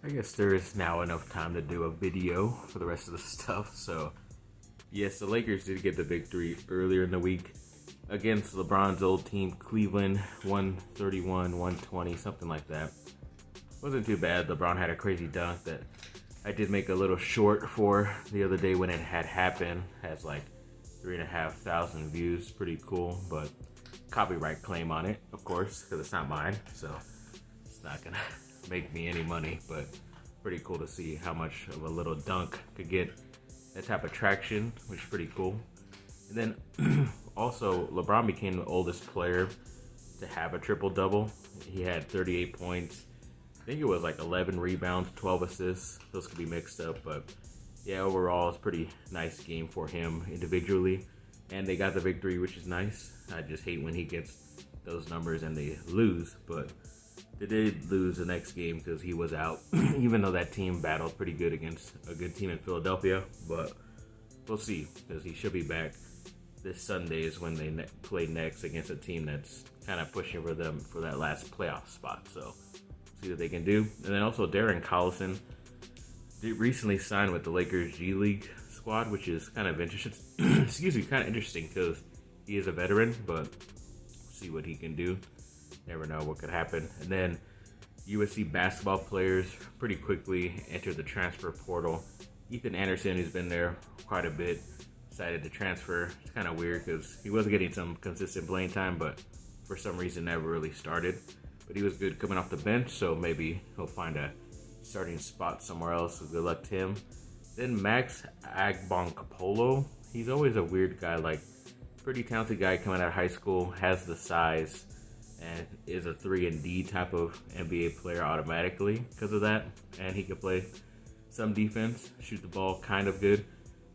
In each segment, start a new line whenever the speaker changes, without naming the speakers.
I guess there is now enough time to do a video for the rest of the stuff. So, yes, the Lakers did get the victory earlier in the week against LeBron's old team, Cleveland, 131-120, something like that. Wasn't too bad. LeBron had a crazy dunk that I did make a little short for the other day when it had happened. Has like 3,500 views. Pretty cool, but copyright claim on it, of course, because it's not mine. So it's not gonna make me any money, but pretty cool to see how much of a little dunk could get that type of traction, which is pretty cool. And then also LeBron became the oldest player to have a triple-double. He had 38 points. I think it was like 11 rebounds, 12 assists. Those could be mixed up, but yeah, overall it's a pretty nice game for him individually. And they got the victory, which is nice. I just hate when he gets those numbers and they lose, but they did lose the next game because he was out, even though that team battled pretty good against a good team in Philadelphia. But we'll see, because he should be back. This Sunday is when they play next against a team that's kind of pushing for them for that last playoff spot. So see what they can do. And then also Darren Collison recently signed with the Lakers G League squad, which is kind of interesting. Excuse me, kind of interesting because he is a veteran, but see what he can do. Never know what could happen. And then USC basketball players pretty quickly entered the transfer portal. Ethan Anderson, who's been there quite a bit, decided to transfer. It's kind of weird because he wasn't getting some consistent playing time, but for some reason never really started. But he was good coming off the bench, so maybe he'll find a starting spot somewhere else. So good luck to him. Then Max Agbonkapolo. He's always a weird guy, like pretty talented guy coming out of high school, has the size, and is a 3-and-D type of NBA player automatically because of that. And he could play some defense, shoot the ball kind of good,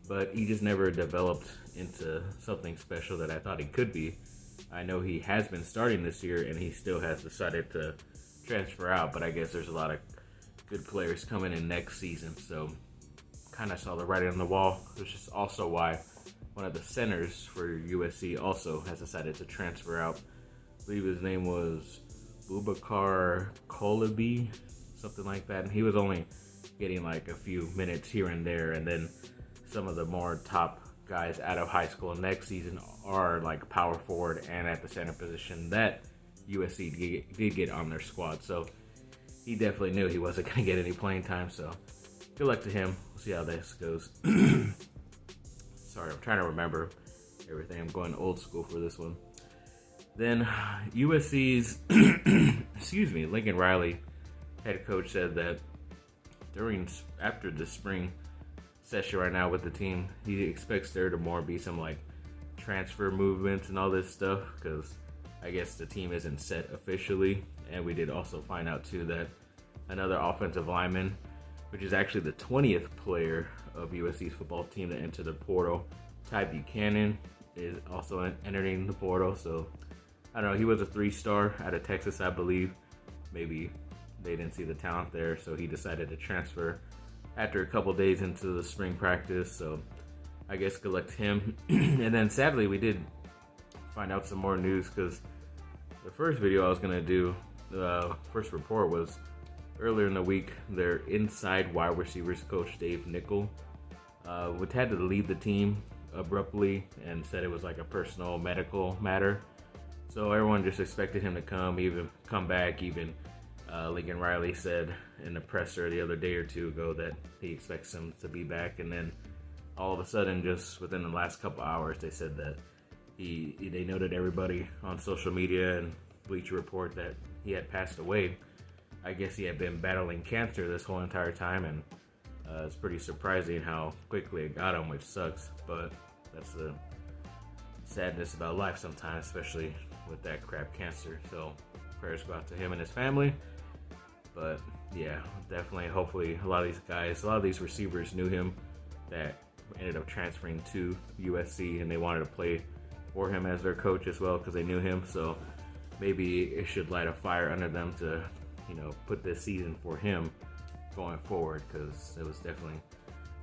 but he just never developed into something special that I thought he could be. I know he has been starting this year and he still has decided to transfer out, but I guess there's a lot of good players coming in next season, so kind of saw the writing on the wall, which is also why one of the centers for USC also has decided to transfer out. I believe his name was Boubacar Koulibaly, something like that. And he was only getting like a few minutes here and there. And then some of the more top guys out of high school next season are like power forward and at the center position that USC did get on their squad. So he definitely knew he wasn't going to get any playing time. So good luck to him. We'll see how this goes. Sorry, I'm trying to remember everything. I'm going old school for this one. Then USC's, Lincoln Riley, head coach, said that after the spring session right now with the team, he expects there to more be some like transfer movements and all this stuff because I guess the team isn't set officially. And we did also find out too that another offensive lineman, which is actually the 20th player of USC's football team to enter the portal, Ty Buchanan, is also entering the portal. So I don't know, he was a 3-star out of Texas, I believe. Maybe they didn't see the talent there, so he decided to transfer after a couple days into the spring practice. So I guess good luck to him. And then sadly, we did find out some more news because the first video I was going to do, the first report was earlier in the week. Their inside wide receivers coach, Dave Nichol, had to leave the team abruptly and said it was like a personal medical matter. So everyone just expected him to come back. Even Lincoln Riley said in the presser the other day or two ago that he expects him to be back. And then all of a sudden, just within the last couple hours, they said that they noted everybody on social media and Bleacher Report that he had passed away. I guess he had been battling cancer this whole entire time, and it's pretty surprising how quickly it got him, which sucks. But that's the sadness about life sometimes, especially with that crap cancer. So prayers go out to him and his family. But yeah, definitely, hopefully a lot of these receivers knew him that ended up transferring to USC, and they wanted to play for him as their coach as well because they knew him. So maybe it should light a fire under them to, put this season for him going forward, because it was definitely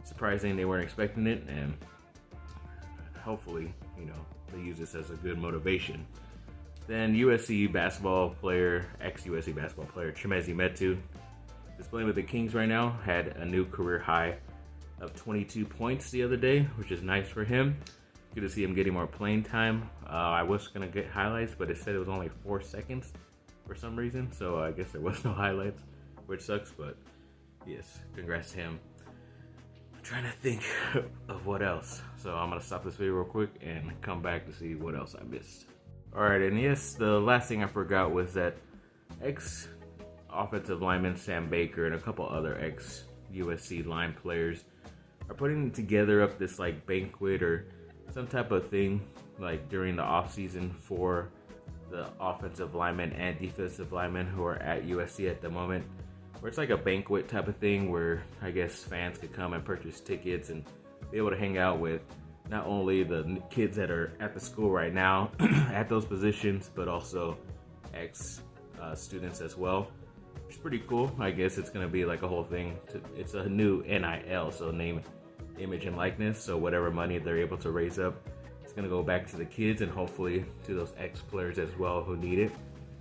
surprising. They weren't expecting it, and hopefully, they use this as a good motivation. Then USC basketball player, ex-USC basketball player, Chimezie Metu is playing with the Kings right now. Had a new career high of 22 points the other day, which is nice for him. Good to see him getting more playing time. I was going to get highlights, but it said it was only 4 seconds for some reason. So I guess there was no highlights, which sucks, but yes, congrats to him. I'm trying to think of what else. So I'm going to stop this video real quick and come back to see what else I missed. Alright, and yes, the last thing I forgot was that ex-offensive lineman Sam Baker and a couple other ex-USC line players are putting together up this like banquet or some type of thing like during the off season for the offensive linemen and defensive linemen who are at USC at the moment, where it's like a banquet type of thing where I guess fans could come and purchase tickets and be able to hang out with not only the kids that are at the school right now at those positions, but also ex-students as well. It's pretty cool. I guess it's going to be like a whole thing. It's a new NIL, so name, image, and likeness. So whatever money they're able to raise up, it's going to go back to the kids and hopefully to those ex-players as well who need it.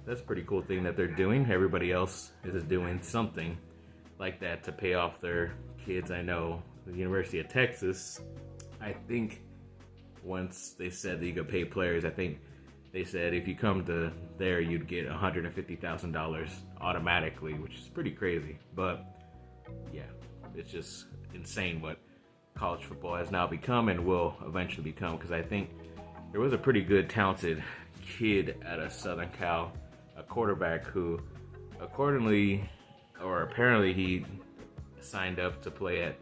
That's a pretty cool thing that they're doing. Everybody else is doing something like that to pay off their kids. I know the University of Texas, I think once they said that you could pay players, I think they said if you come to there, you'd get $150,000 automatically, which is pretty crazy. But yeah, it's just insane what college football has now become and will eventually become. Because I think there was a pretty good, talented kid out of Southern Cal, a quarterback who, apparently he signed up to play at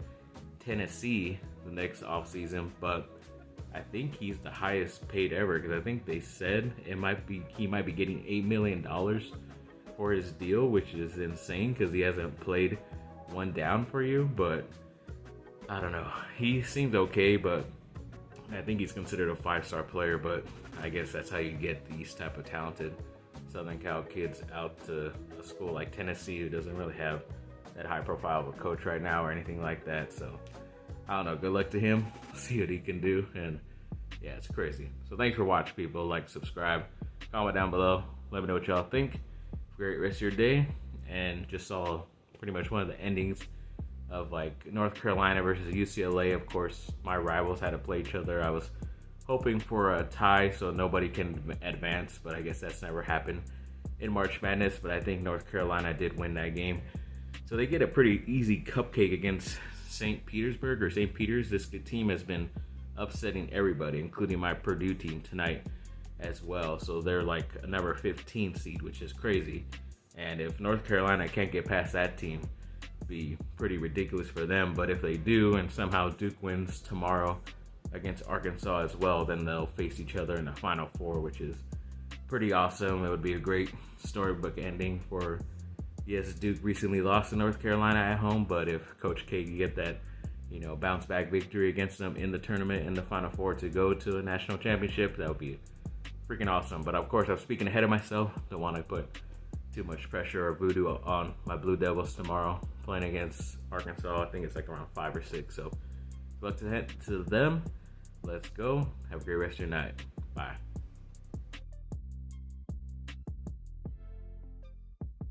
Tennessee the next offseason, but I think he's the highest paid ever because I think they said he might be getting $8 million for his deal, which is insane because he hasn't played one down for you. But I don't know, he seems okay, but I think he's considered a 5-star player. But I guess that's how you get these type of talented Southern Cal kids out to a school like Tennessee, who doesn't really have that high profile of a coach right now or anything like that. So I don't know, good luck to him, see what he can do, and yeah, it's crazy. So thanks for watching, people. Like, subscribe, comment down below, let me know what y'all think. Great rest of your day, and just saw pretty much one of the endings of like North Carolina versus UCLA. Of course, my rivals had to play each other. I was hoping for a tie so nobody can advance, but I guess that's never happened in March Madness. But I think North Carolina did win that game. So they get a pretty easy cupcake against St. Petersburg or St. Peter's. This team has been upsetting everybody, including my Purdue team tonight as well. So they're like a number 15 seed, which is crazy. And if North Carolina can't get past that team, it'd be pretty ridiculous for them. But if they do, and somehow Duke wins tomorrow against Arkansas as well, then they'll face each other in the Final Four, which is pretty awesome. It would be a great storybook ending for, yes, Duke recently lost to North Carolina at home, but if Coach K can get that, bounce back victory against them in the tournament in the Final Four to go to a national championship, that would be freaking awesome. But of course, I'm speaking ahead of myself. Don't want to put too much pressure or voodoo on my Blue Devils tomorrow, playing against Arkansas. I think it's like around 5 or 6. So good luck to them. Let's go. Have a great rest of your night. Bye.